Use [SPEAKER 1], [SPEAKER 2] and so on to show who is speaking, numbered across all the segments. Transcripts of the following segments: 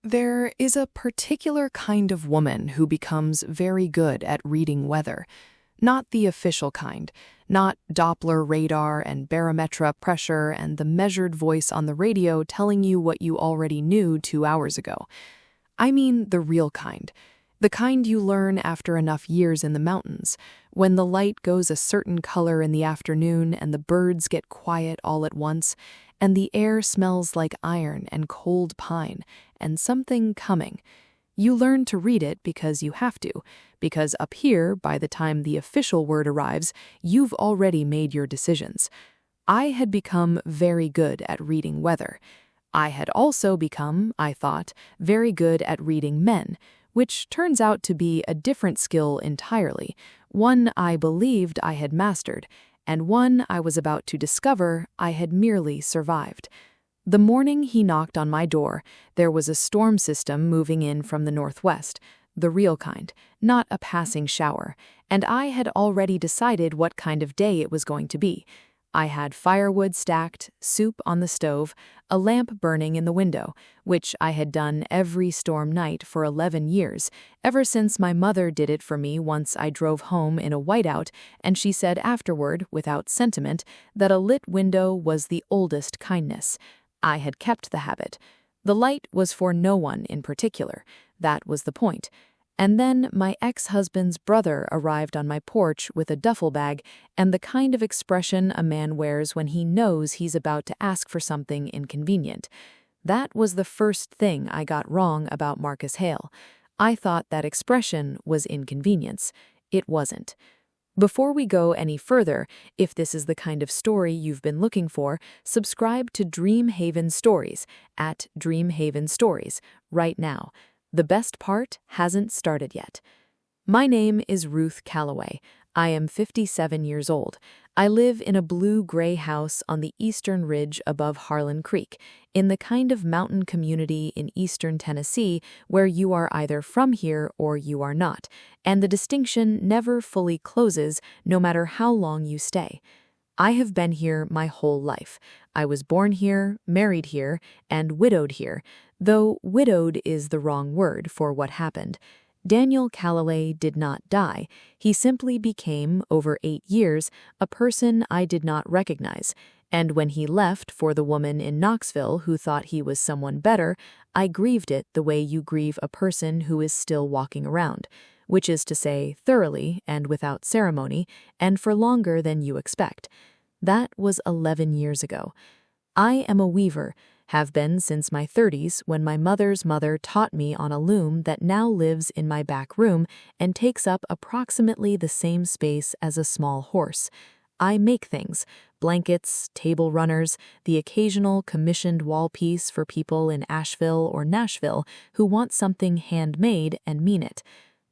[SPEAKER 1] There is a particular kind of woman who becomes very good at reading weather. Not the official kind, not Doppler radar and barometric pressure and the measured voice on the radio telling you what you already knew 2 hours ago. I mean the real kind. The kind you learn after enough years in the mountains, when the light goes a certain color in the afternoon and the birds get quiet all at once, and the air smells like iron and cold pine, and something coming. You learn to read it because you have to, because up here, by the time the official word arrives, you've already made your decisions. I had become very good at reading weather. I had also become, I thought, very good at reading men, which turns out to be a different skill entirely, one I believed I had mastered, and one I was about to discover I had merely survived. The morning he knocked on my door, there was a storm system moving in from the northwest, the real kind, not a passing shower, and I had already decided what kind of day it was going to be. I had firewood stacked, soup on the stove, a lamp burning in the window, which I had done every storm night for 11 years, ever since my mother did it for me once I drove home in a whiteout, and she said afterward, without sentiment, that a lit window was the oldest kindness. I had kept the habit. The light was for no one in particular. That was the point. And then my ex-husband's brother arrived on my porch with a duffel bag and the kind of expression a man wears when he knows he's about to ask for something inconvenient. That was the first thing I got wrong about Marcus Hale. I thought that expression was inconvenience. It wasn't. Before we go any further, if this is the kind of story you've been looking for, subscribe to Dream Haven Stories at Dream Haven Stories right now. The best part hasn't started yet. My name is Ruth Calloway. I am 57 years old. I live in a blue-gray house on the eastern ridge above Harlan Creek, in the kind of mountain community in eastern Tennessee where you are either from here or you are not, and the distinction never fully closes no matter how long you stay. I have been here my whole life. I was born here, married here, and widowed here, though widowed is the wrong word for what happened. Daniel Calloway did not die. He simply became, over 8 years, a person I did not recognize. And when he left for the woman in Knoxville who thought he was someone better, I grieved it the way you grieve a person who is still walking around, which is to say thoroughly and without ceremony, and for longer than you expect. That was 11 years ago. I am a weaver, have been since my 30s when my mother's mother taught me on a loom that now lives in my back room and takes up approximately the same space as a small horse. I make things, blankets, table runners, the occasional commissioned wall piece for people in Asheville or Nashville who want something handmade and mean it.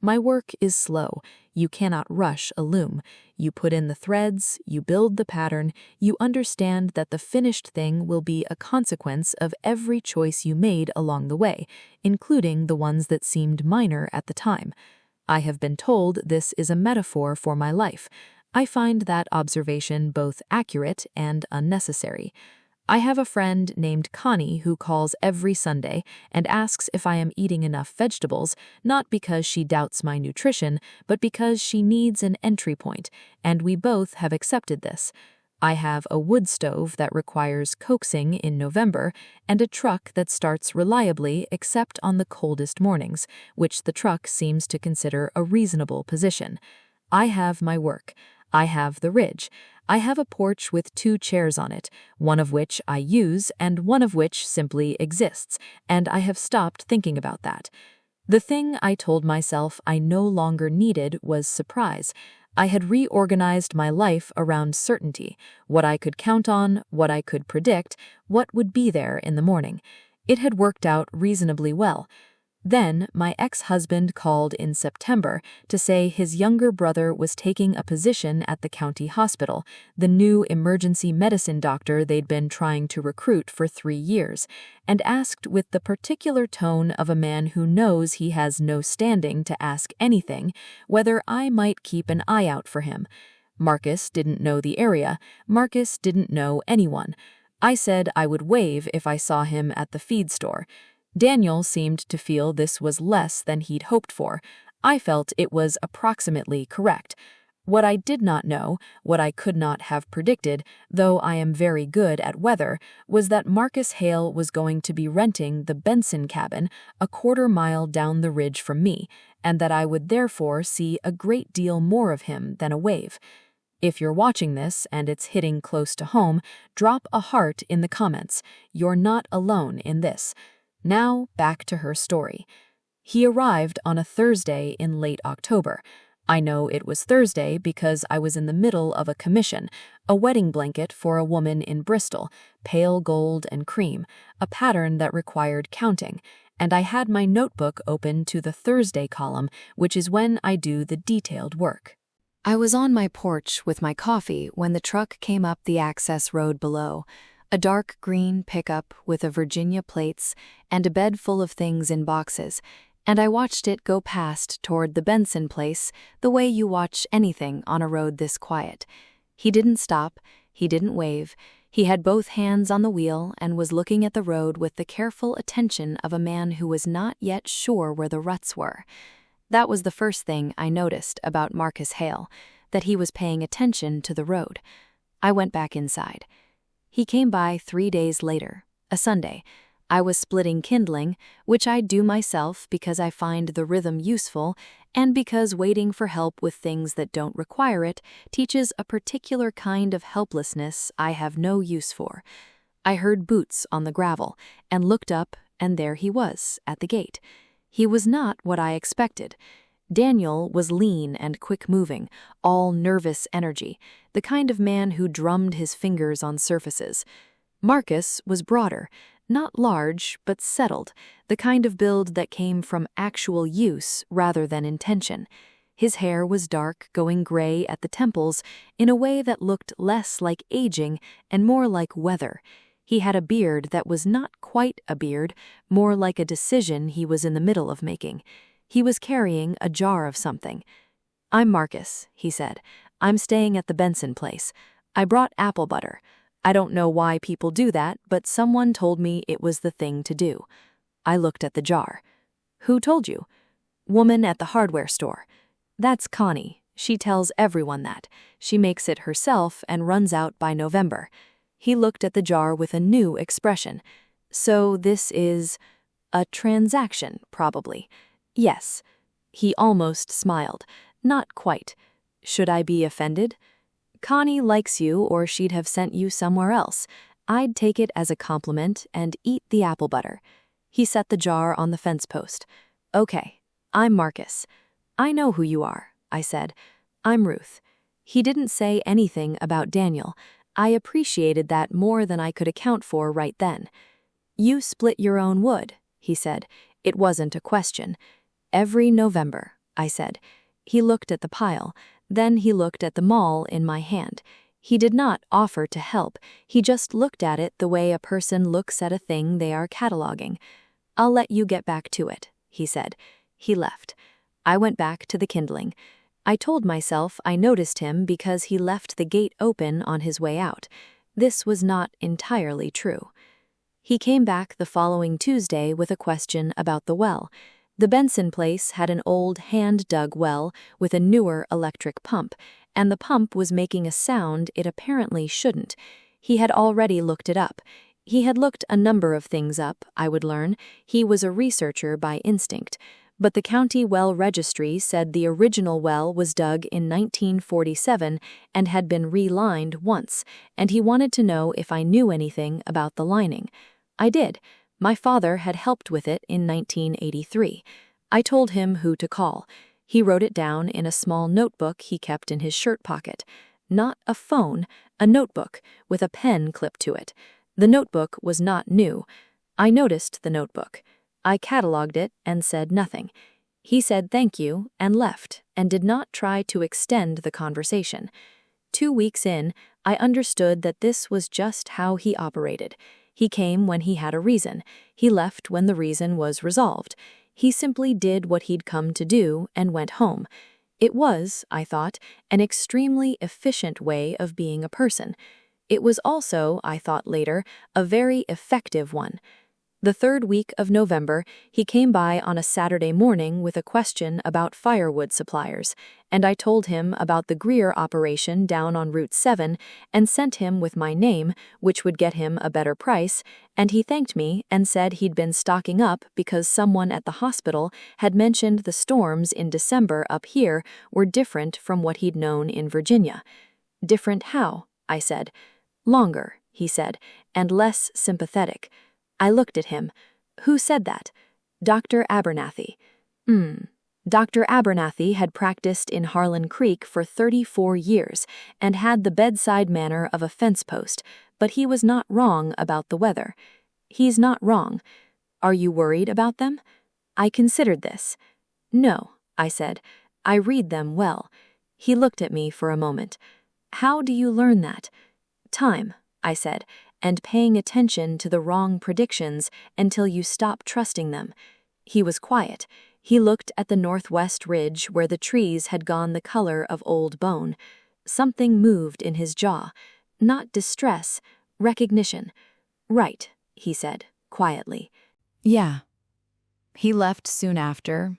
[SPEAKER 1] My work is slow. You cannot rush a loom. You put in the threads, you build the pattern, you understand that the finished thing will be a consequence of every choice you made along the way, including the ones that seemed minor at the time. I have been told this is a metaphor for my life. I find that observation both accurate and unnecessary. I have a friend named Connie who calls every Sunday and asks if I am eating enough vegetables, not because she doubts my nutrition, but because she needs an entry point, and we both have accepted this. I have a wood stove that requires coaxing in November and a truck that starts reliably except on the coldest mornings, which the truck seems to consider a reasonable position. I have my work. I have the ridge. I have a porch with 2 chairs on it, one of which I use and one of which simply exists, and I have stopped thinking about that. The thing I told myself I no longer needed was surprise. I had reorganized my life around certainty, what I could count on, what I could predict, what would be there in the morning. It had worked out reasonably well. Then, my ex-husband called in September to say his younger brother was taking a position at the county hospital, the new emergency medicine doctor they'd been trying to recruit for 3 years, and asked with the particular tone of a man who knows he has no standing to ask anything, whether I might keep an eye out for him. Marcus didn't know the area. Marcus didn't know anyone. I said I would wave if I saw him at the feed store. Daniel seemed to feel this was less than he'd hoped for. I felt it was approximately correct. What I did not know, what I could not have predicted, though I am very good at weather, was that Marcus Hale was going to be renting the Benson cabin a quarter-mile down the ridge from me, and that I would therefore see a great deal more of him than a wave. If you're watching this and it's hitting close to home, drop a heart in the comments. You're not alone in this. Now, back to her story. He arrived on a Thursday in late October. I know it was Thursday because I was in the middle of a commission, a wedding blanket for a woman in Bristol, pale gold and cream, a pattern that required counting, and I had my notebook open to the Thursday column, which is when I do the detailed work. I was on my porch with my coffee when the truck came up the access road below, a dark green pickup with a Virginia plates and a bed full of things in boxes, and I watched it go past toward the Benson place the way you watch anything on a road this quiet. He didn't stop, he didn't wave, he had both hands on the wheel and was looking at the road with the careful attention of a man who was not yet sure where the ruts were. That was the first thing I noticed about Marcus Hale, that he was paying attention to the road. I went back inside. He came by 3 days later, a Sunday. I was splitting kindling, which I do myself because I find the rhythm useful and because waiting for help with things that don't require it teaches a particular kind of helplessness I have no use for. I heard boots on the gravel and looked up, and there he was, at the gate. He was not what I expected. Daniel was lean and quick-moving, all nervous energy, the kind of man who drummed his fingers on surfaces. Marcus was broader, not large, but settled, the kind of build that came from actual use rather than intention. His hair was dark, going gray at the temples in a way that looked less like aging and more like weather. He had a beard that was not quite a beard, more like a decision he was in the middle of making. He was carrying a jar of something. "I'm Marcus," he said. "I'm staying at the Benson place. I brought apple butter. I don't know why people do that, but someone told me it was the thing to do." I looked at the jar. "Who told you?" "Woman at the hardware store. That's Connie. She tells everyone that. She makes it herself and runs out by November." He looked at the jar with a new expression. "So this is a transaction, probably." "Yes." He almost smiled. "Not quite. Should I be offended?" "Connie likes you or she'd have sent you somewhere else. I'd take it as a compliment and eat the apple butter." He set the jar on the fence post. "Okay, I'm Marcus." "I know who you are," I said. "I'm Ruth." He didn't say anything about Daniel. I appreciated that more than I could account for right then. "You split your own wood," he said. It wasn't a question. "Every November," I said. He looked at the pile. Then he looked at the maul in my hand. He did not offer to help. He just looked at it the way a person looks at a thing they are cataloging. "I'll let you get back to it," he said. He left. I went back to the kindling. I told myself I noticed him because he left the gate open on his way out. This was not entirely true. He came back the following Tuesday with a question about the well. The Benson place had an old hand-dug well with a newer electric pump, and the pump was making a sound it apparently shouldn't. He had already looked it up. He had looked a number of things up, I would learn. He was a researcher by instinct. But the county well registry said the original well was dug in 1947 and had been relined once, and he wanted to know if I knew anything about the lining. I did. My father had helped with it in 1983. I told him who to call. He wrote it down in a small notebook he kept in his shirt pocket. Not a phone, a notebook, with a pen clipped to it. The notebook was not new. I noticed the notebook. I cataloged it and said nothing. He said thank you and left, and did not try to extend the conversation. 2 weeks in, I understood that this was just how he operated. He came when he had a reason. He left when the reason was resolved. He simply did what he'd come to do and went home. It was, I thought, an extremely efficient way of being a person. It was also, I thought later, a very effective one.
[SPEAKER 2] The third week of November, he came by on a Saturday morning with a question about firewood suppliers, and I told him about the Greer operation down on Route 7 and sent him with my name, which would get him a better price, and he thanked me and said he'd been stocking up because someone at the hospital had mentioned the storms in December up here were different from what he'd known in Virginia. Different how? I said. Longer, he said, and less sympathetic. I looked at him. Who said that? Dr. Abernathy. Dr. Abernathy had practiced in Harlan Creek for 34 years and had the bedside manner of a fence post, but he was not wrong about the weather. He's not wrong. Are you worried about them? I considered this. No, I said. I read them well. He looked at me for a moment. How do you learn that? Time, I said, and paying attention to the wrong predictions until you stop trusting them. He was quiet. He looked at the northwest ridge where the trees had gone the color of old bone. Something moved in his jaw. Not distress, recognition. Right, he said, quietly.
[SPEAKER 3] Yeah. He left soon after.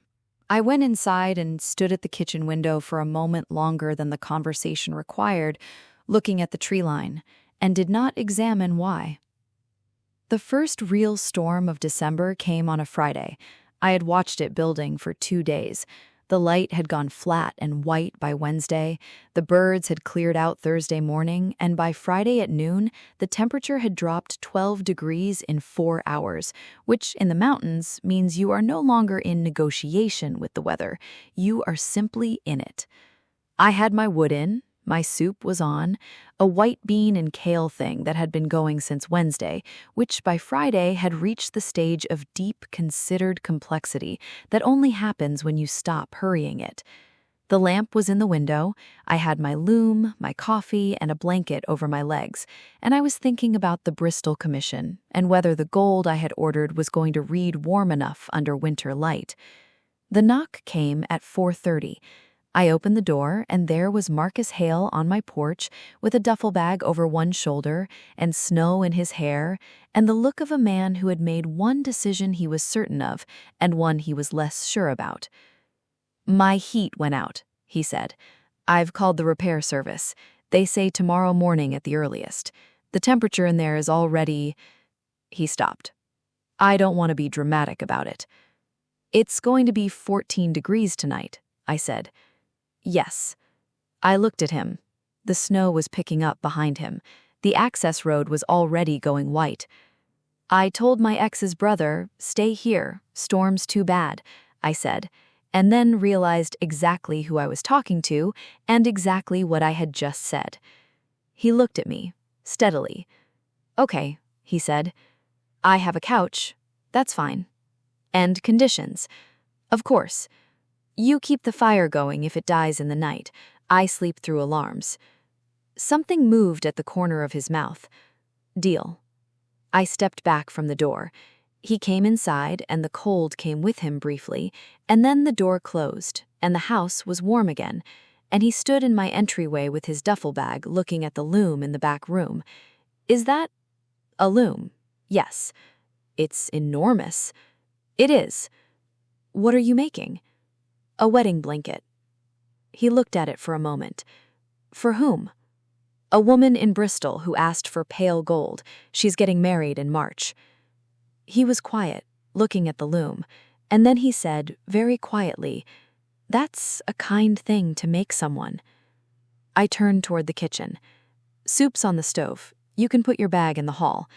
[SPEAKER 3] I went inside and stood at the kitchen window for a moment longer than the conversation required, looking at the tree line, and did not examine why. The first real storm of December came on a Friday. I had watched it building for 2 days. The light had gone flat and white by Wednesday, the birds had cleared out Thursday morning, and by Friday at noon, the temperature had dropped 12 degrees in 4 hours, which in the mountains means you are no longer in negotiation with the weather. You are simply in it. I had my wood in. My soup was on, a white bean and kale thing that had been going since Wednesday, which by Friday had reached the stage of deep, considered complexity that only happens when you stop hurrying it. The lamp was in the window, I had my loom, my coffee, and a blanket over my legs, and I was thinking about the Bristol Commission and whether the gold I had ordered was going to read warm enough under winter light. The knock came at 4:30. I opened the door, and there was Marcus Hale on my porch with a duffel bag over one shoulder and snow in his hair and the look of a man who had made one decision he was certain of and one he was less sure about. "My heat went out," he said. "I've called the repair service. They say tomorrow morning at the earliest. The temperature in there is already—" He stopped. "I don't want to be dramatic about it." "It's going to be 14 degrees tonight," I said. "Yes." I looked at him. The snow was picking up behind him. The access road was already going white. "I told my ex's brother, stay here, storm's too bad," I said, and then realized exactly who I was talking to and exactly what I had just said. He looked at me, steadily. "Okay," he said. "I have a couch. That's fine. And conditions. Of course. You keep the fire going if it dies in the night. I sleep through alarms." Something moved at the corner of his mouth. "Deal." I stepped back from the door. He came inside, and the cold came with him briefly, and then the door closed, and the house was warm again, and he stood in my entryway with his duffel bag looking at the loom in the back room. "Is that—" "A loom? Yes. It's enormous." "It is." "What are you making?" "A wedding blanket." He looked at it for a moment. "For whom?" "A woman in Bristol who asked for pale gold. She's getting married in March." He was quiet, looking at the loom, and then he said, very quietly, "That's a kind thing to make someone." I turned toward the kitchen. "Soup's on the stove. You can put your bag in the hall."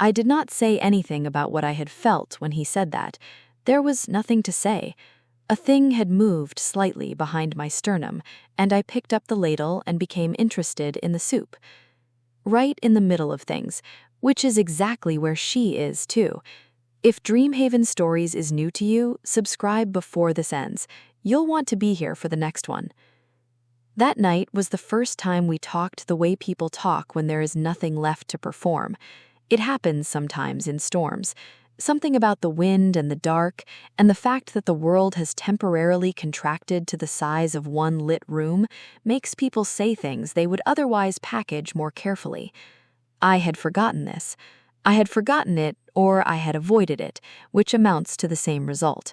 [SPEAKER 3] I did not say anything about what I had felt when he said that. There was nothing to say. A thing had moved slightly behind my sternum, and I picked up the ladle and became interested in the soup. Right in the middle of things, which is exactly where she is, too. If Dreamhaven Stories is new to you, subscribe before this ends. You'll want to be here for the next one. That night was the first time we talked the way people talk when there is nothing left to perform. It happens sometimes in storms. Something about the wind and the dark, and the fact that the world has temporarily contracted to the size of one lit room, makes people say things they would otherwise package more carefully. I had forgotten this.
[SPEAKER 2] I had forgotten it or I had avoided it, which amounts to the same result.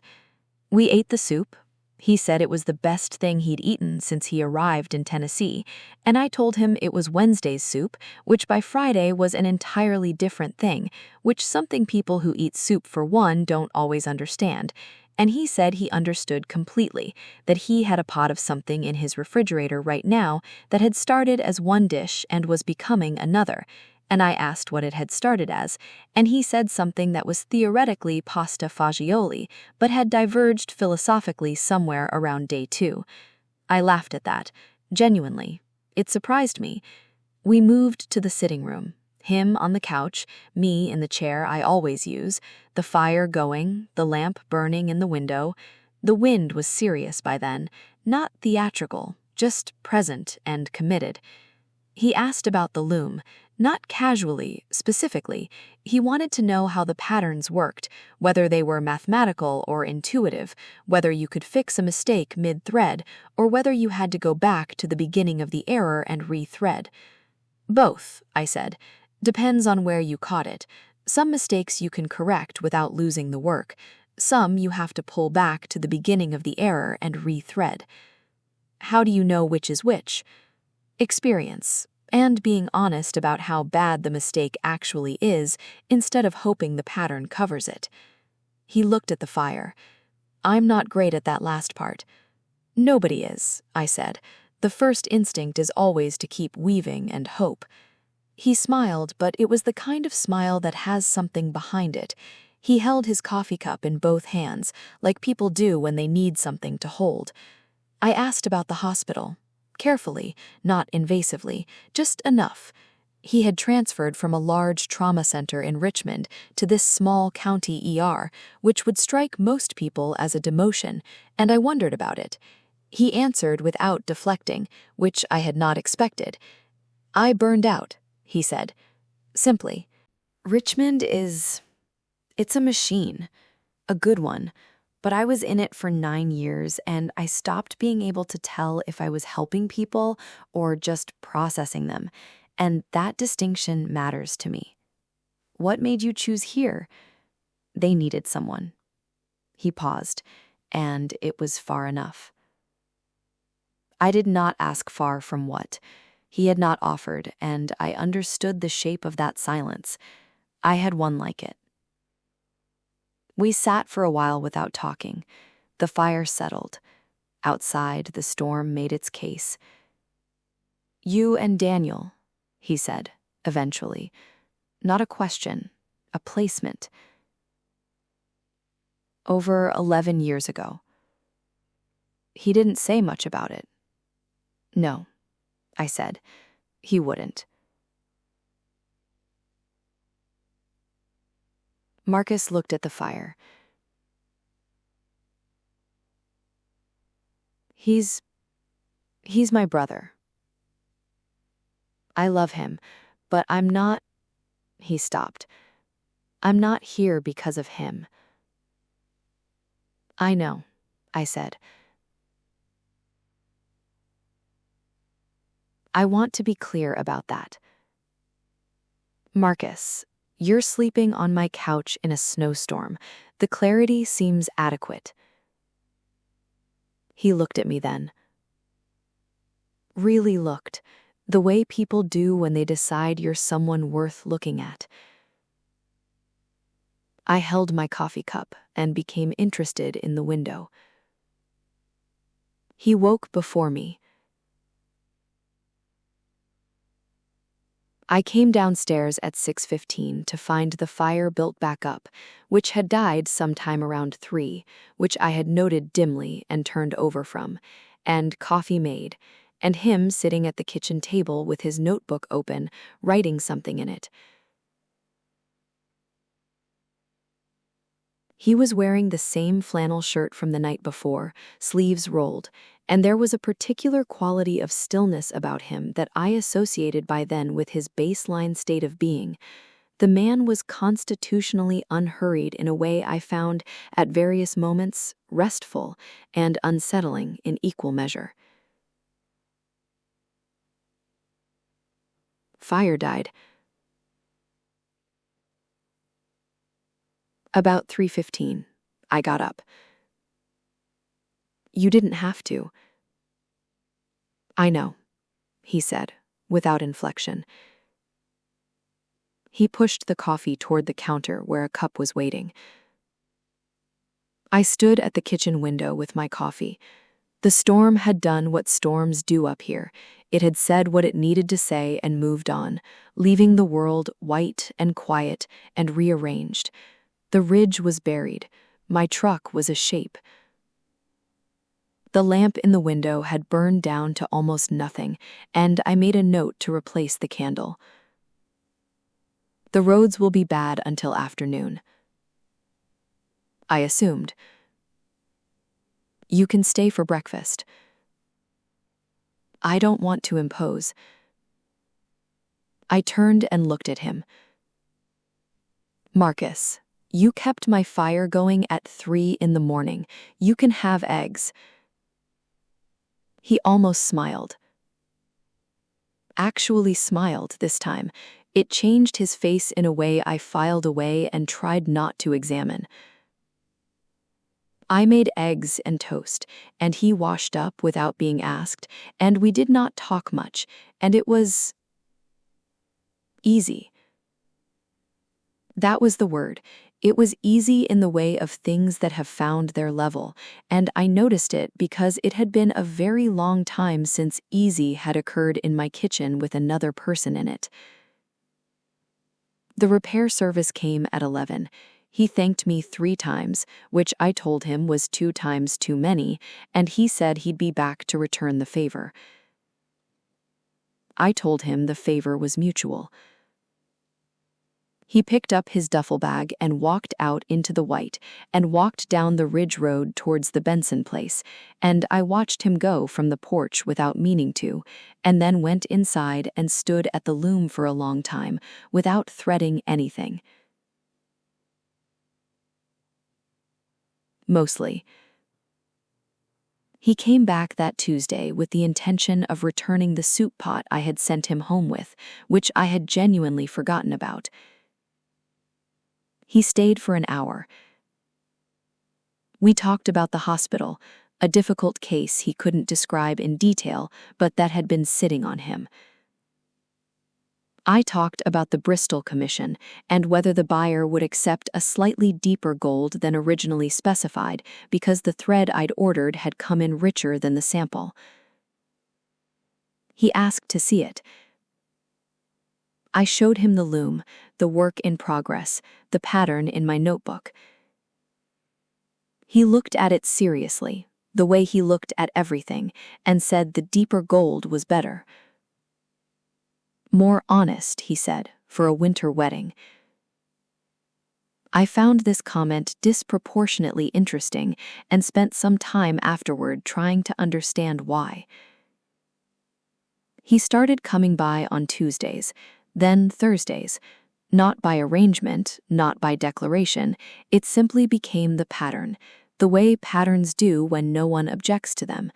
[SPEAKER 2] We ate the soup. He said it was the best thing he'd eaten since he arrived in Tennessee, and I told him it was Wednesday's soup, which by Friday was an entirely different thing, which something people who eat soup for one don't always understand. And he said he understood completely, that he had a pot of something in his refrigerator right now that had started as one dish and was becoming another. And I asked what it had started as, and he said something that was theoretically pasta fagioli, but had diverged philosophically somewhere around day 2. I laughed at that, genuinely. It surprised me. We moved to the sitting room, him on the couch, me in the chair I always use, the fire going, the lamp burning in the window. The wind was serious by then, not theatrical, just present and committed. He asked about the loom. Not casually, specifically. He wanted to know how the patterns worked, whether they were mathematical or intuitive, whether you could fix a mistake mid-thread, or whether you had to go back to the beginning of the error and re-thread. Both, I said. Depends on where you caught it. Some mistakes you can correct without losing the work. Some you have to pull back to the beginning of the error and re-thread. How do you know which is which? Experience. And being honest about how bad the mistake actually is instead of hoping the pattern covers it. He looked at the fire. I'm not great at that last part. Nobody is, I said. The first instinct is always to keep weaving and hope. He smiled, but it was the kind of smile that has something behind it. He held his coffee cup in both hands, like people do when they need something to hold. I asked about the hospital. Carefully, not invasively, just enough. He had transferred from a large trauma center in Richmond to this small county ER, which would strike most people as a demotion, and I wondered about it. He answered without deflecting, which I had not expected. I burned out, he said. Simply.
[SPEAKER 3] Richmond it's a machine, a good one. But I was in it for 9 years, and I stopped being able to tell if I was helping people or just processing them, and that distinction matters to me. What made you choose here? They needed someone. He paused, and it was far enough. I did not ask far from what. He had not offered, and I understood the shape of that silence. I had one like it. We sat for a while without talking. The fire settled. Outside, the storm made its case. You and Daniel, he said, eventually. Not a question, a placement. Over 11 years ago. He didn't say much about it. No, I said. He wouldn't. Marcus looked at the fire. He's my brother. I love him, but I'm not. He stopped. I'm not here because of him. I know, I said. I want to be clear about that. Marcus, you're sleeping on my couch in a snowstorm. The clarity seems adequate. He looked at me then. Really looked, the way people do when they decide you're someone worth looking at. I held my coffee cup and became interested in the window. He woke before me. I came downstairs at 6:15 to find the fire built back up, which had died sometime around 3, which I had noted dimly and turned over from, and coffee made, and him sitting at the kitchen table with his notebook open, writing something in it. He was wearing the same flannel shirt from the night before, sleeves rolled, and there was a particular quality of stillness about him that I associated by then with his baseline state of being. The man was constitutionally unhurried in a way I found, at various moments, restful and unsettling in equal measure. Fire died.
[SPEAKER 2] About 3:15, I got up. You didn't have to. I know, he said, without inflection. He pushed the coffee toward the counter where a cup was waiting. I stood at the kitchen window with my coffee. The storm had done what storms do up here. It had said what it needed to say and moved on, leaving the world white and quiet and rearranged. The ridge was buried. My truck was a shape. The lamp in the window had burned down to almost nothing, and I made a note to replace the candle. The roads will be bad until afternoon. I assumed. You can stay for breakfast. I don't want to impose. I turned and looked at him. Marcus, you kept my fire going at 3 in the morning. You can have eggs. He almost smiled. Actually smiled this time. It changed his face in a way I filed away and tried not to examine. I made eggs and toast, and he washed up without being asked, and we did not talk much, and it was easy. That was the word. It was easy in the way of things that have found their level, and I noticed it because it had been a very long time since easy had occurred in my kitchen with another person in it. The repair service came at 11. He thanked me 3 times, which I told him was 2 times too many, and he said he'd be back to return the favor. I told him the favor was mutual. He picked up his duffel bag and walked out into the white and walked down the ridge road towards the Benson place, and I watched him go from the porch without meaning to, and then went inside and stood at the loom for a long time without threading anything. Mostly. He came back that Tuesday with the intention of returning the soup pot I had sent him home with, which I had genuinely forgotten about. He stayed for an hour. We talked about the hospital, a difficult case he couldn't describe in detail, but that had been sitting on him. I talked about the Bristol Commission and whether the buyer would accept a slightly deeper gold than originally specified because the thread I'd ordered had come in richer than the sample. He asked to see it. I showed him the loom, the work in progress, the pattern in my notebook. He looked at it seriously, the way he looked at everything, and said the deeper gold was better. More honest, he said, for a winter wedding. I found this comment disproportionately interesting and spent some time afterward trying to understand why. He started coming by on Tuesdays, then Thursdays. Not by arrangement, not by declaration, it simply became the pattern, the way patterns do when no one objects to them.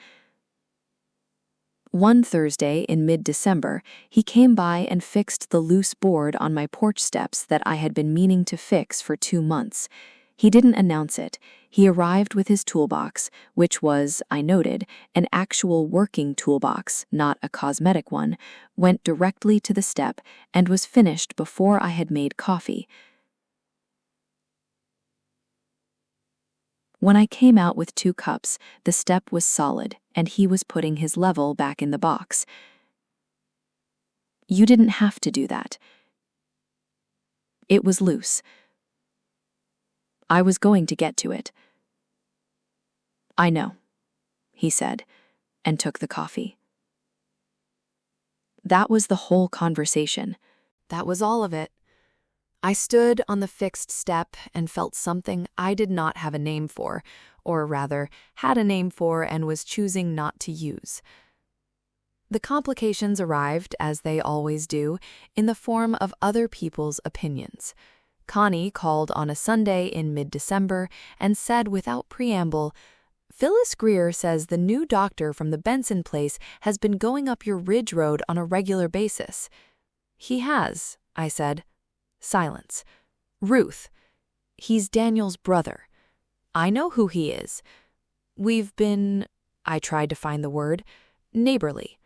[SPEAKER 2] One Thursday in mid-December, he came by and fixed the loose board on my porch steps that I had been meaning to fix for 2 months. He didn't announce it. He arrived with his toolbox, which was, I noted, an actual working toolbox, not a cosmetic one, went directly to the step, and was finished before I had made coffee. When I came out with 2 cups, the step was solid, and he was putting his level back in the box. You didn't have to do that. It was loose. I was going to get to it. I know, he said, and took the coffee. That was the whole conversation.
[SPEAKER 1] That was all of it. I stood on the fixed step and felt something I did not have a name for, or rather, had a name for and was choosing not to use. The complications arrived, as they always do, in the form of other people's opinions. Connie called on a Sunday in mid-December and said without preamble, "Phyllis Greer says the new doctor from the Benson place has been going up your ridge road on a regular basis." "He has," I said. Silence. "Ruth." He's Daniel's brother. I know who he is. We've been, I tried to find the word, neighborly.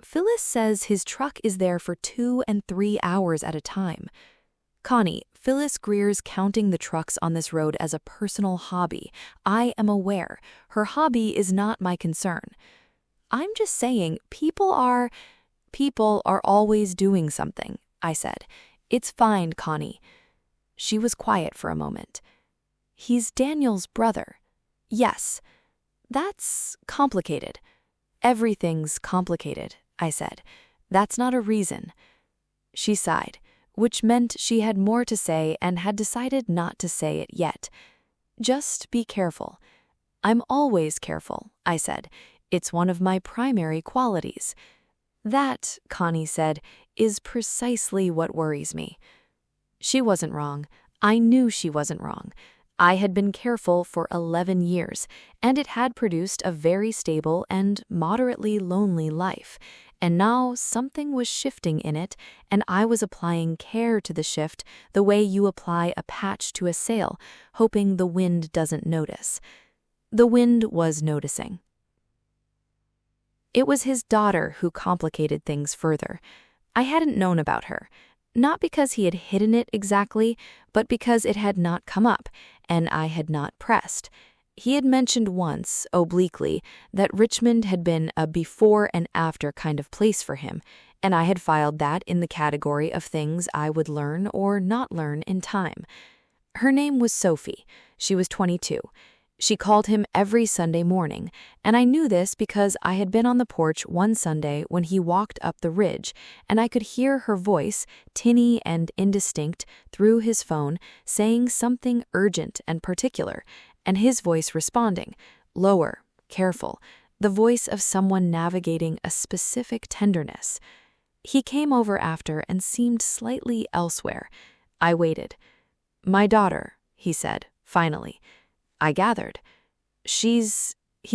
[SPEAKER 1] Phyllis says his truck is there for 2 and 3 hours at a time. Connie, Phyllis Greer's counting the trucks on this road as a personal hobby. I am aware. Her hobby is not my concern. I'm just saying people are always doing something, I said. It's fine, Connie. She was quiet for a moment. He's Daniel's brother. Yes. That's complicated. Everything's complicated, I said. That's not a reason. She sighed, which meant she had more to say and had decided not to say it yet. Just be careful. I'm always careful, I said. It's one of my primary qualities. That, Connie said, is precisely what worries me. She wasn't wrong. I knew she wasn't wrong. I had been careful for 11 years, and it had produced a very stable and moderately lonely life. And now something was shifting in it, and I was applying care to the shift the way you apply a patch to a sail, hoping the wind doesn't notice. The wind was noticing. It was his daughter who complicated things further. I hadn't known about her, not because he had hidden it exactly, but because it had not come up, and I had not pressed. He had mentioned once, obliquely, that Richmond had been a before and after kind of place for him, and I had filed that in the category of things I would learn or not learn in time. Her name was Sophie. She was 22. She called him every Sunday morning, and I knew this because I had been on the porch one Sunday when he walked up the ridge, and I could hear her voice, tinny and indistinct, through his phone, saying something urgent and particular, and his voice responding, lower, careful, the voice of someone navigating a specific tenderness. He came over after and seemed slightly elsewhere. I waited. "My daughter," he said, finally. I gathered. He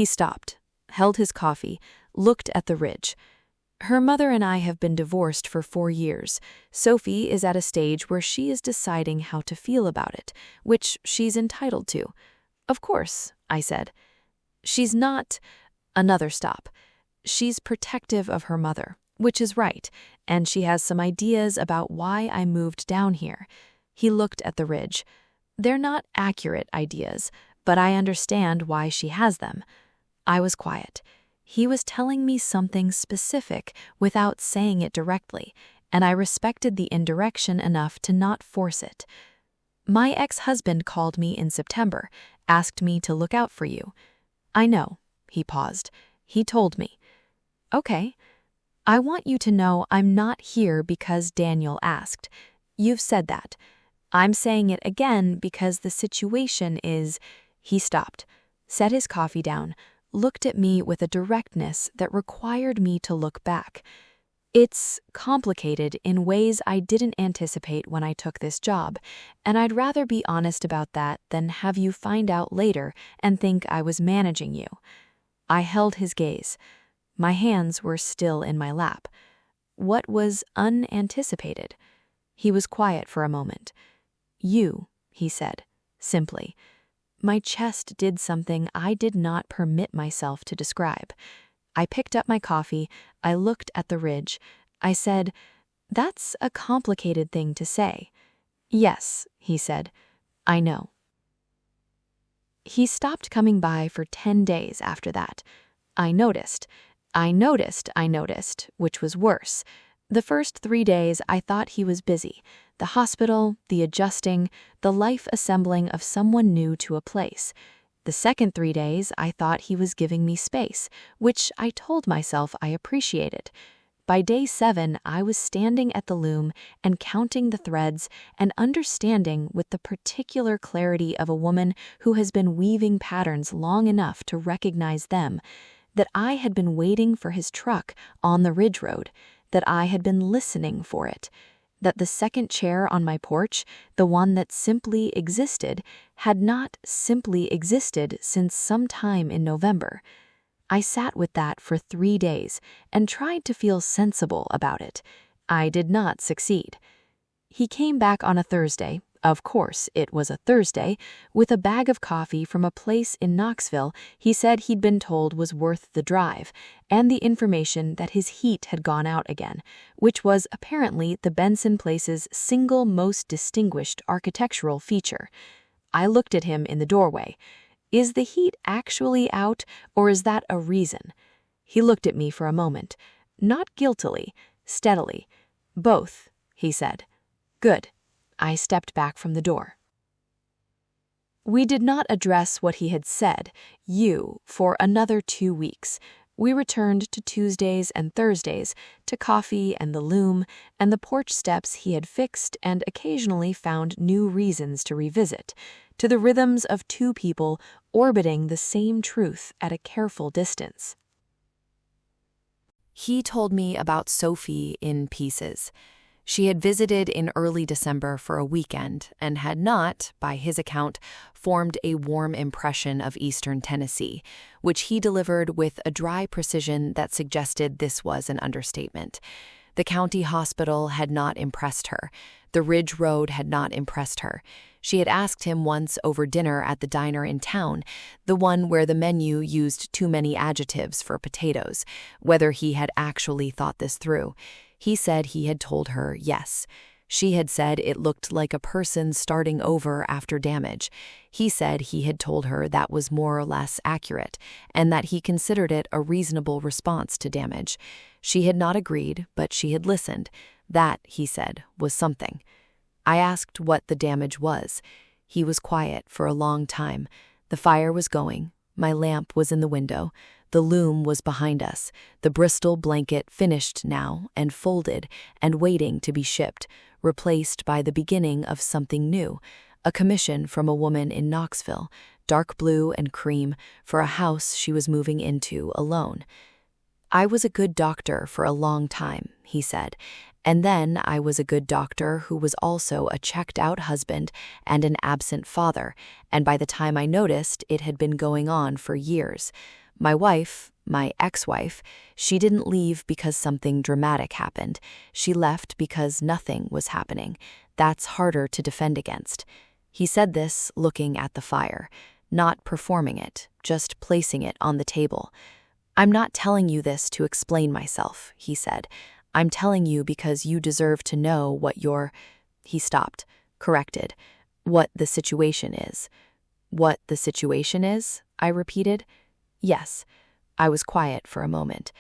[SPEAKER 1] stopped, held his coffee, looked at the ridge. Her mother and I have been divorced for 4 years. Sophie is at a stage where she is deciding how to feel about it, which she's entitled to. Of course, I said. She's not... Another stop. She's protective of her mother, which is right, and she has some ideas about why I moved down here. He looked at the ridge. They're not accurate ideas, but I understand why she has them. I was quiet. He was telling me something specific without saying it directly, and I respected the indirection enough to not force it. My ex-husband called me in September, asked me to look out for you. I know. He paused. He told me. Okay. I want you to know I'm not here because Daniel asked. You've said that. I'm saying it again because the situation is... He stopped, set his coffee down, looked at me with a directness that required me to look back. It's complicated in ways I didn't anticipate when I took this job, and I'd rather be honest about that than have you find out later and think I was managing you. I held his gaze. My hands were still in my lap. What was unanticipated? He was quiet for a moment. You, he said, simply. My chest did something I did not permit myself to describe. I picked up my coffee. I looked at the ridge. I said, "That's a complicated thing to say." "Yes," he said. "I know." He stopped coming by for 10 days after that. I noticed, which was worse. The first 3 days I thought he was busy. The hospital, the adjusting, the life assembling of someone new to a place. The second 3 days I thought he was giving me space, which I told myself I appreciated. By day 7, I was standing at the loom and counting the threads and understanding with the particular clarity of a woman who has been weaving patterns long enough to recognize them, that I had been waiting for his truck on the ridge road, that I had been listening for it, that the second chair on my porch, the one that simply existed, had not simply existed since some time in November. I sat with that for 3 days and tried to feel sensible about it. I did not succeed. He came back on a Thursday,
[SPEAKER 2] Of course, it was a Thursday, with a bag of coffee from a place in Knoxville he said he'd been told was worth the drive, and the information that his heat had gone out again, which was apparently the Benson place's single most distinguished architectural feature. I looked at him in the doorway. Is the heat actually out, or is that a reason? He looked at me for a moment, not guiltily, steadily. Both, he said. Good. I stepped back from the door. We did not address what he had said, for another 2 weeks. We returned to Tuesdays and Thursdays, to coffee and the loom, and the porch steps he had fixed, and occasionally found new reasons to revisit, to the rhythms of two people orbiting the same truth at a careful distance.
[SPEAKER 1] He told me about Sophie in pieces. She had visited in early December for a weekend and had not, by his account, formed a warm impression of eastern Tennessee, which he delivered with a dry precision that suggested this was an understatement. The county hospital had not impressed her. The Ridge Road had not impressed her. She had asked him once over dinner at the diner in town, the one where the menu used too many adjectives for potatoes, whether he had actually thought this through. He said he had told her yes. She had said it looked like a person starting over after damage. He said he had told her that was more or less accurate, and that he considered it a reasonable response to damage. She had not agreed, but she had listened. That, he said, was something. I asked what the damage was. He was quiet for a long time. The fire was going. My lamp was in the window. The loom was behind us, the Bristol blanket finished now and folded and waiting to be shipped, replaced by the beginning of something new, a commission from a woman in Knoxville, dark blue and cream, for a house she was moving into alone. I was a good doctor for a long time, he said, and then I was a good doctor who was also a checked-out husband and an absent father, and by the time I noticed, it had been going on for years. My wife, my ex-wife, she didn't leave because something dramatic happened. She left because nothing was happening. That's harder to defend against. He said this looking at the fire, not performing it, just placing it on the table. I'm not telling you this to explain myself, he said. I'm telling you because you deserve to know what your... He stopped, corrected. What the situation is. What the situation is? I repeated. Yes. I was quiet for a moment.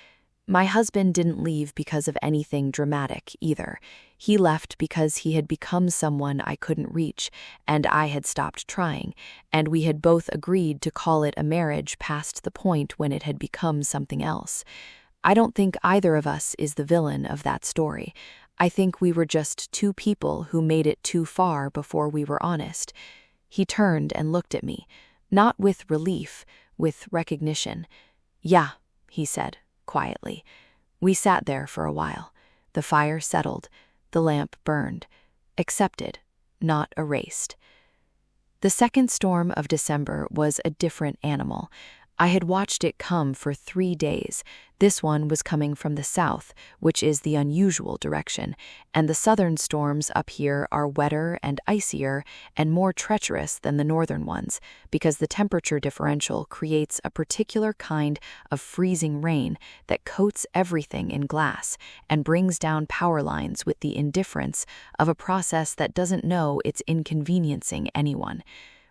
[SPEAKER 1] My husband didn't leave because of anything dramatic either. He left because he had become someone I couldn't reach, and I had stopped trying, and we had both agreed to call it a marriage past the point when it had become something else. I don't think either of us is the villain of that story. I think we were just two people who made it too far before we were honest. He turned and looked at me, not with relief, with recognition. Yeah, he said, quietly. We sat there for a while. The fire settled. The lamp burned. Accepted, not erased. The second storm of December was a different animal. I had watched it come for 3 days. This one was coming from the south, which is the unusual direction, and the southern storms up here are wetter and icier and more treacherous than the northern ones, because the temperature differential creates a particular kind of freezing rain that coats everything in glass and brings down power lines with the indifference of a process that doesn't know it's inconveniencing anyone.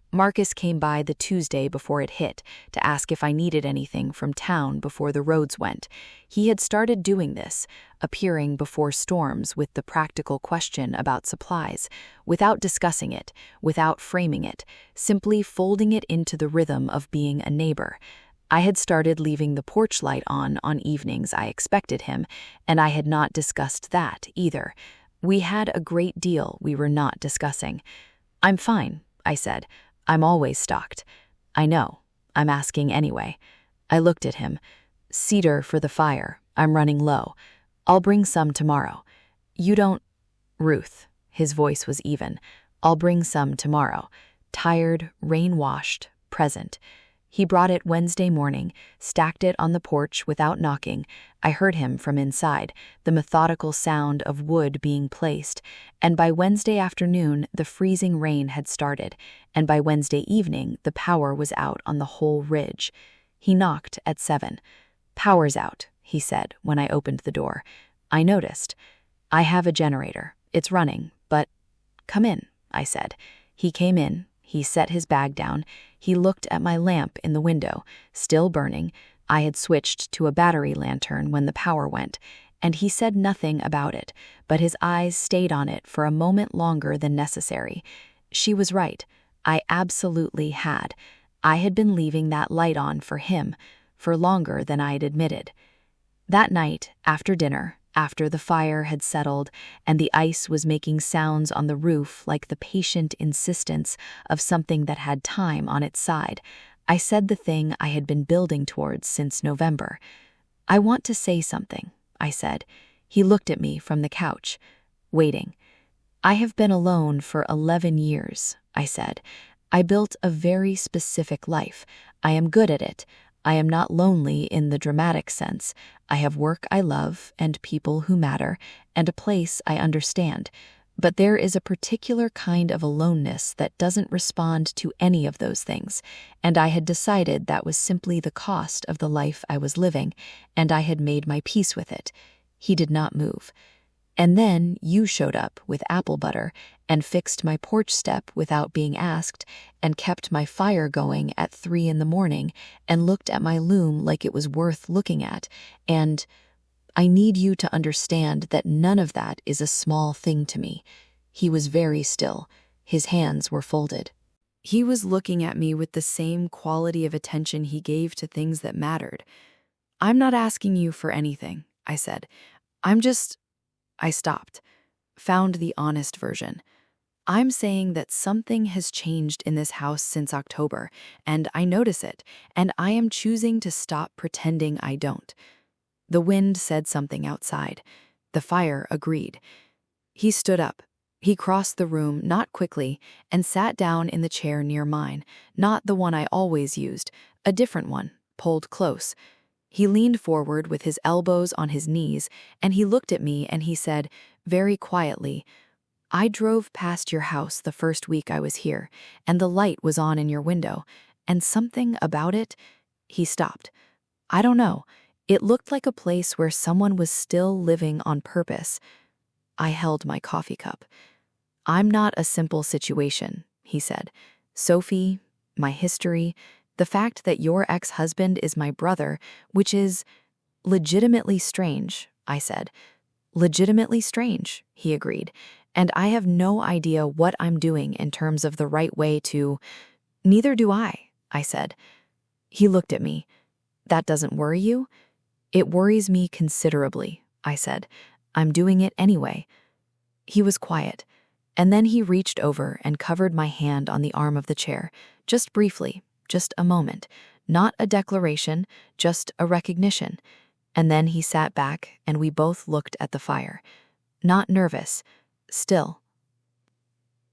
[SPEAKER 1] Marcus came by the Tuesday before it hit to ask if I needed anything from town before the roads went. He had started doing this, appearing before storms with the practical question about supplies, without discussing it, without framing it, simply folding it into the rhythm of being a neighbor. I had started leaving the porch light on evenings I expected him, and I had not discussed that either. We had a great deal we were not discussing. I'm fine, I said. I'm always stocked. I know. I'm asking anyway. I looked at him. Cedar for the fire. I'm running low. I'll bring some tomorrow. You don't... Ruth. His voice was even. I'll bring some tomorrow. Tired, rain-washed, present.
[SPEAKER 2] He brought it Wednesday morning, stacked it on the porch without knocking. I heard him from inside, the methodical sound of wood being placed, and by Wednesday afternoon the freezing rain had started, and by Wednesday evening the power was out on the whole ridge. He knocked at 7. "Power's out," he said when I opened the door. I noticed. "I have a generator. It's running, but—" "Come in," I said. He came in. He set his bag down. He looked at my lamp in the window, still burning. I had switched to a battery lantern when the power went, and he said nothing about it, but his eyes stayed on it for a moment longer than necessary. She was right. I absolutely had. I had been leaving that light on for him, for longer than I had admitted. That night, after dinner, after the fire had settled and the ice was making sounds on the roof like the patient insistence of something that had time on its side, I said the thing I had been building towards since November. "I want to say something," I said. He looked at me from the couch, waiting. "I have been alone for 11 years, I said. "I built a very specific life. I am good at it. I am not lonely in the dramatic sense. I have work I love and people who matter and a place I understand. But there is a particular kind of aloneness that doesn't respond to any of those things, and I had decided that was simply the cost of the life I was living, and I had made my peace with it." He did not move. "And then you showed up with apple butter and fixed my porch step without being asked and kept my fire going at 3 in the morning and looked at my loom like it was worth looking at, and I need you to understand that none of that is a small thing to me." He was very still. His hands were folded. He was looking at me with the same quality of attention he gave to things that mattered. "I'm not asking you for anything," I said. I stopped, found the honest version. "I'm saying that something has changed in this house since October, and I notice it, and I am choosing to stop pretending I don't." The wind said something outside. The fire agreed. He stood up. He crossed the room, not quickly, and sat down in the chair near mine, not the one I always used, a different one, pulled close. He leaned forward with his elbows on his knees, and he looked at me and he said, very quietly, "I drove past your house the first week I was here, and the light was on in your window, and something about it—" He stopped. "I don't know. It looked like a place where someone was still living on purpose." I held my coffee cup. "I'm not a simple situation," he said. "Sophie, my history, the fact that your ex-husband is my brother, which is legitimately strange," I said. "Legitimately strange," he agreed, "and I have no idea what I'm doing in terms of the right way to—" "Neither do I," said. He looked at me. "That doesn't worry you?" "It worries me considerably," I said. "I'm doing it anyway." He was quiet, and then he reached over and covered my hand on the arm of the chair, just briefly, just a moment, not a declaration, just a recognition. And then he sat back and we both looked at the fire. Not nervous, still.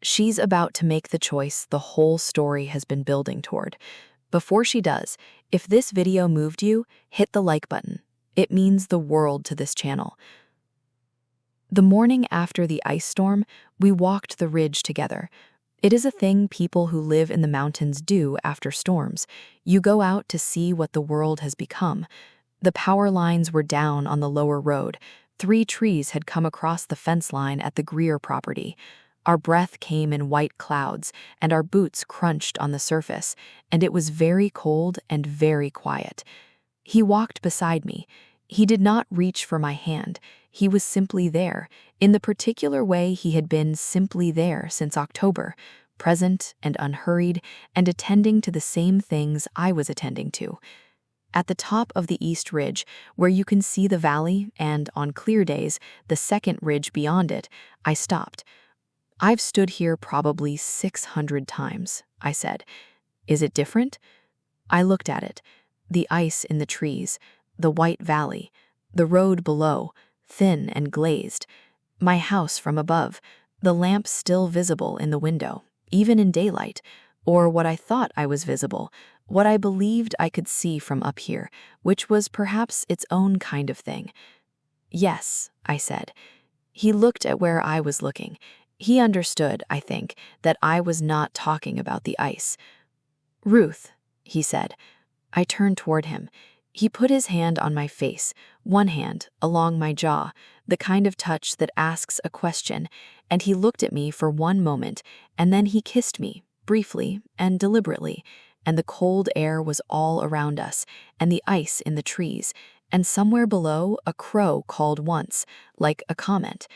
[SPEAKER 2] She's about to make the choice the whole story has been building toward. Before she does, if this video moved you, hit the like button. It means the world to this channel. The morning after the ice storm, we walked the ridge together. It is a thing people who live in the mountains do after storms. You go out to see what the world has become. The power lines were down on the lower road. 3 trees had come across the fence line at the Greer property. Our breath came in white clouds, and our boots crunched on the surface, and it was very cold and very quiet. He walked beside me. He did not reach for my hand. He was simply there, in the particular way he had been simply there since October, present and unhurried, and attending to the same things I was attending to. At the top of the East Ridge, where you can see the valley and, on clear days, the second ridge beyond it, I stopped. "I've stood here probably 600 times," I said. "Is it different?" I looked at it. The ice in the trees, the white valley, the road below, thin and glazed, my house from above, the lamp still visible in the window, even in daylight, or what I thought I was visible, what I believed I could see from up here, which was perhaps its own kind of thing. "Yes," I said. He looked at where I was looking. He understood, I think, that I was not talking about the ice. "Ruth," he said. I turned toward him. He put his hand on my face, one hand along my jaw, the kind of touch that asks a question, and he looked at me for one moment, and then he kissed me, briefly and deliberately, and the cold air was all around us, and the ice in the trees, and somewhere below a crow called once, like a comment.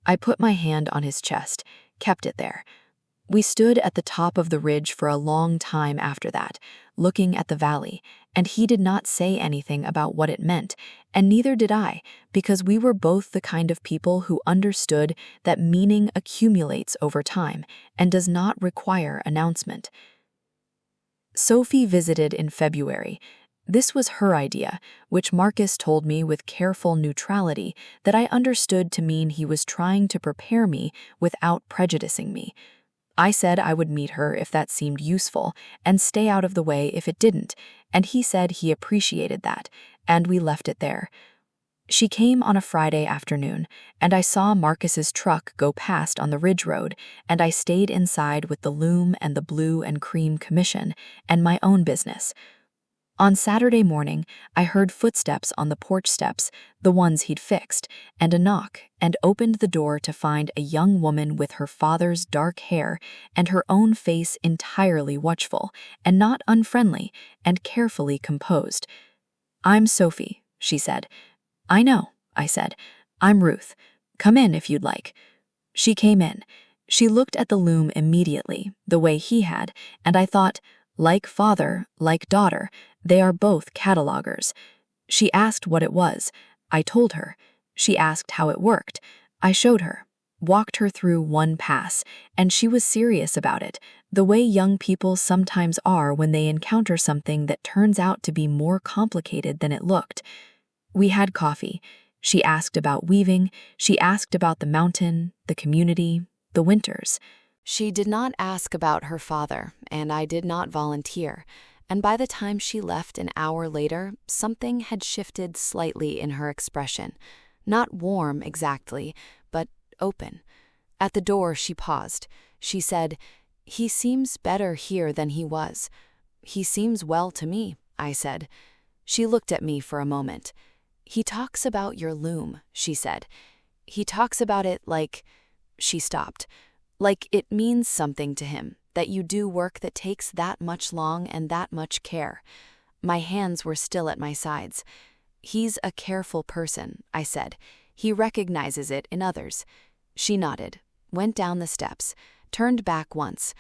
[SPEAKER 2] I put my hand on his chest, kept it there. We stood at the top of the ridge for a long time after that, looking at the valley, and he did not say anything about what it meant, and neither did I, because we were both the kind of people who understood that meaning accumulates over time and does not require announcement. Sophie visited in February. This was her idea, which Marcus told me with careful neutrality that I understood to mean he was trying to prepare me without prejudicing me. I said I would meet her if that seemed useful and stay out of the way if it didn't, and he said he appreciated that, and we left it there. She came on a Friday afternoon, and I saw Marcus's truck go past on the Ridge Road, and I stayed inside with the loom and the blue and cream commission and my own business. On Saturday morning, I heard footsteps on the porch steps, the ones he'd fixed, and a knock, and opened the door to find a young woman with her father's dark hair and her own face entirely watchful, and not unfriendly, and carefully composed. "I'm Sophie," she said. "I know," I said. "I'm Ruth. Come in if you'd like." She came in. She looked at the loom immediately, the way he had, and I thought, like father, like daughter, they are both catalogers. She asked what it was. I told her. She asked how it worked. I showed her, walked her through one pass, and she was serious about it, the way young people sometimes are when they encounter something that turns out to be more complicated than it looked. We had coffee. She asked about weaving. She asked about the mountain, the community, the winters.
[SPEAKER 1] She did not ask about her father, and I did not volunteer, and by the time she left an hour later, something had shifted slightly in her expression. Not warm exactly, but open. At the door she paused. She said, "He seems better here than he was." "He seems well to me," I said. She looked at me for a moment. "He talks about your loom," she said. "He talks about it like—" She stopped. "Like it means something to him, that you do work that takes that much long and that much care." My hands were still at my sides. "He's a careful person," I said. "He recognizes it in others." She nodded, went down the steps, turned back once.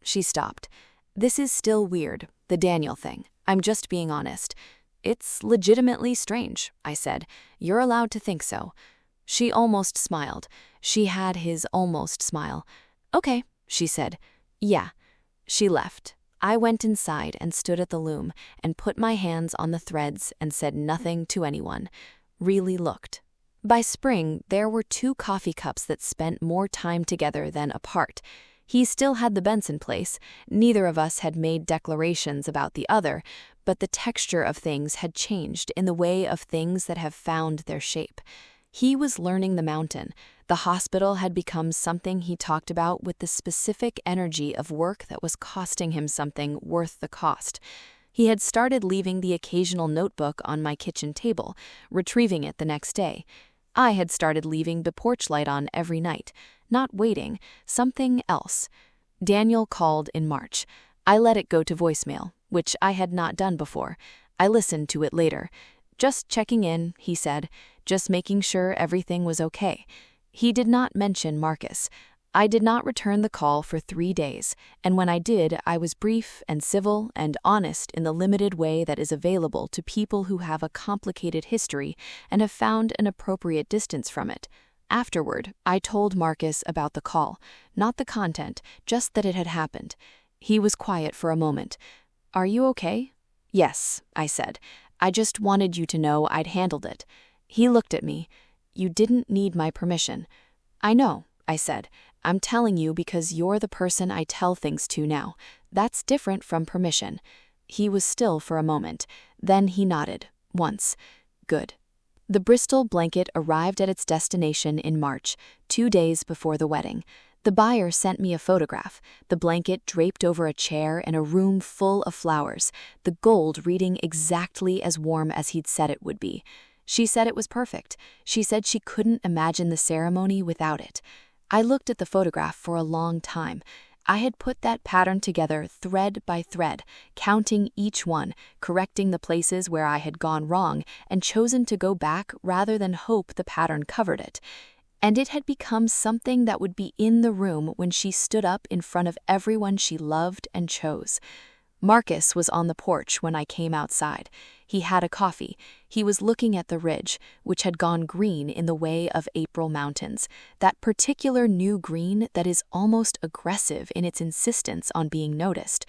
[SPEAKER 1] She stopped. "This is still weird, the Daniel thing. I'm just being honest." "It's legitimately strange," I said. "You're allowed to think so." She almost smiled. She had his almost smile. "Okay," she said. "Yeah." She left. I went inside and stood at the loom and put my hands on the threads and said nothing to anyone. Really looked. By spring, there were 2 coffee cups that spent more time together than apart. He still had the Benson place. Neither of us had made declarations about the other, but the texture of things had changed in the way of things that have found their shape. He was learning the mountain. The hospital had become something he talked about with the specific energy of work that was costing him something worth the cost. He had started leaving the occasional notebook on my kitchen table, retrieving it the next day. I had started leaving the porch light on every night, not waiting, something else. Daniel called in March. I let it go to voicemail, which I had not done before. I listened to it later. "Just checking in," he said, "just making sure everything was okay." He did not mention Marcus. I did not return the call for 3 days, and when I did, I was brief and civil and honest in the limited way that is available to people who have a complicated history and have found an appropriate distance from it. Afterward, I told Marcus about the call, not the content, just that it had happened. He was quiet for a moment. "Are you okay?" "Yes," I said. "I just wanted you to know I'd handled it." He looked at me. "You didn't need my permission." "I know," I said. "I'm telling you because you're the person I tell things to now.
[SPEAKER 2] That's different from permission. He was still for a moment. Then he nodded. Once. Good. The Bristol blanket arrived at its destination in March, 2 days before the wedding. The buyer sent me a photograph, the blanket draped over a chair in a room full of flowers, the gold reading exactly as warm as he'd said it would be. She said it was perfect. She said she couldn't imagine the ceremony without it. I looked at the photograph for a long time. I had put that pattern together thread by thread, counting each one, correcting the places where I had gone wrong, and chosen to go back rather than hope the pattern covered it. And it had become something that would be in the room when she stood up in front of everyone she loved and chose. Marcus was on the porch when I came outside. He had a coffee. He was looking at the ridge, which had gone green in the way of April mountains, that particular new green that is almost aggressive in its insistence on being noticed.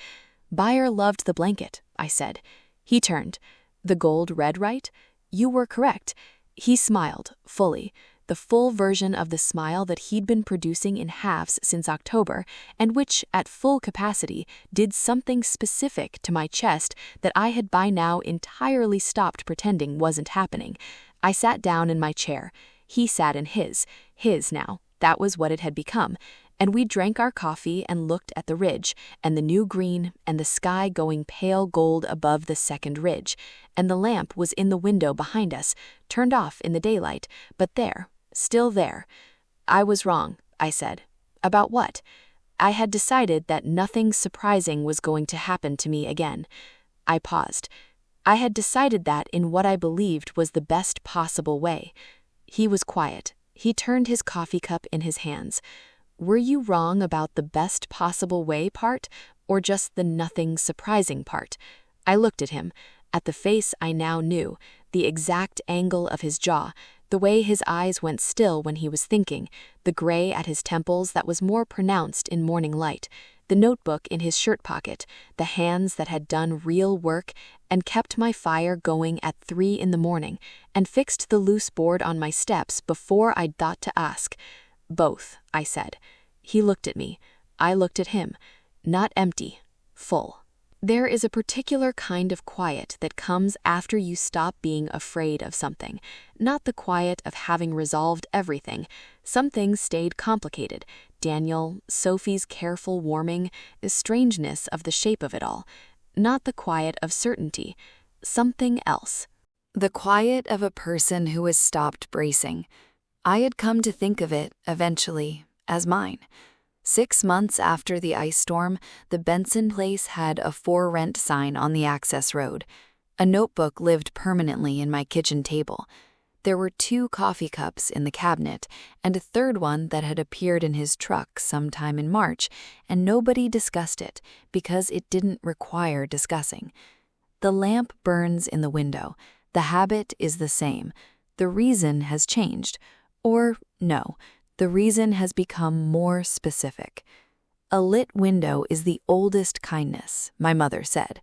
[SPEAKER 2] Buyer loved the blanket, I said. He turned. The gold red, right? You were correct. He smiled, fully. The full version of the smile that he'd been producing in halves since October, and which, at full capacity, did something specific to my chest that I had by now entirely stopped pretending wasn't happening. I sat down in my chair. He sat in his now. That was what it had become. And we drank our coffee and looked at the ridge, and the new green, and the sky going pale gold above the second ridge. And the lamp was in the window behind us, turned off in the daylight, but there. Still there. I was wrong, I said. About what? I had decided that nothing surprising was going to happen to me again. I paused. I had decided that in what I believed was the best possible way. He was quiet. He turned his coffee cup in his hands. Were you wrong about the best possible way part, or just the nothing surprising part? I looked at him, at the face I now knew, the exact angle of his jaw, the way his eyes went still when he was thinking, the gray at his temples that was more pronounced in morning light, the notebook in his shirt pocket, the hands that had done real work and kept my fire going at 3 a.m, and fixed the loose board on my steps before I'd thought to ask. Both, I said. He looked at me. I looked at him. Not empty, full. There is a particular kind of quiet that comes after you stop being afraid of something, not the quiet of having resolved everything. Some things stayed complicated. Daniel, Sophie's careful warming, the strangeness of the shape of it all. Not the quiet of certainty. Something else.
[SPEAKER 3] The quiet of a person who has stopped bracing. I had come to think of it, eventually, as mine. 6 months after the ice storm, the Benson place had a for rent sign on the access road. A notebook lived permanently in my kitchen table. There were 2 coffee cups in the cabinet, and a third one that had appeared in his truck sometime in March, and nobody discussed it because it didn't require discussing. The lamp burns in the window. The habit is the same. The reason has changed. Or, no. The reason has become more specific. A lit window is the oldest kindness, my mother said.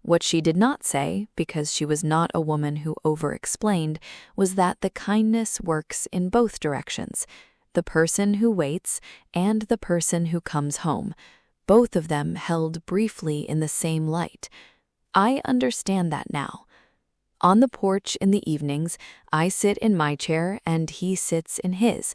[SPEAKER 3] What she did not say, because she was not a woman who over-explained, was that the kindness works in both directions. The person who waits and the person who comes home. Both of them held briefly in the same light. I understand that now. On the porch in the evenings, I sit in my chair and he sits in his.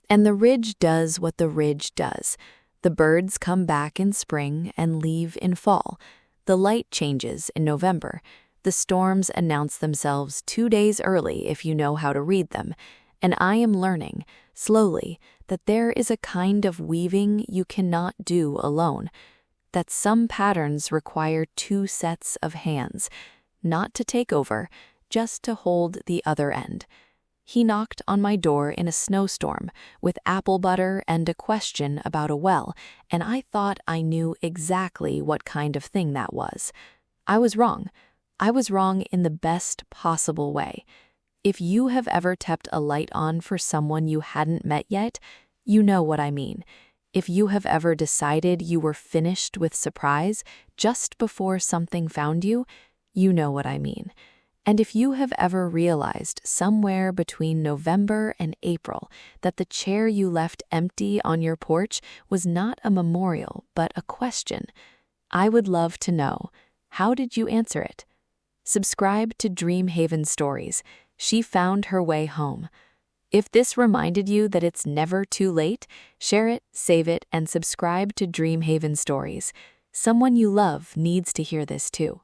[SPEAKER 3] And the ridge does what the ridge does. The birds come back in spring and leave in fall. The light changes in November. The storms announce themselves 2 days early if you know how to read them. And I am learning, slowly, that there is a kind of weaving you cannot do alone. That some patterns require 2 sets of hands, not to take over, just to hold the other end. He knocked on my door in a snowstorm with apple butter and a question about a well, and I thought I knew exactly what kind of thing that was. I was wrong. I was wrong in the best possible way. If you have ever kept a light on for someone you hadn't met yet, you know what I mean. If you have ever decided you were finished with surprise just before something found you, you know what I mean. And if you have ever realized somewhere between November and April that the chair you left empty on your porch was not a memorial but a question,
[SPEAKER 2] I would love to know, how did you answer it? Subscribe to Dreamhaven Stories. She found her way home. If this reminded you that it's never too late, share it, save it, and subscribe to Dreamhaven Stories. Someone you love needs to hear this too.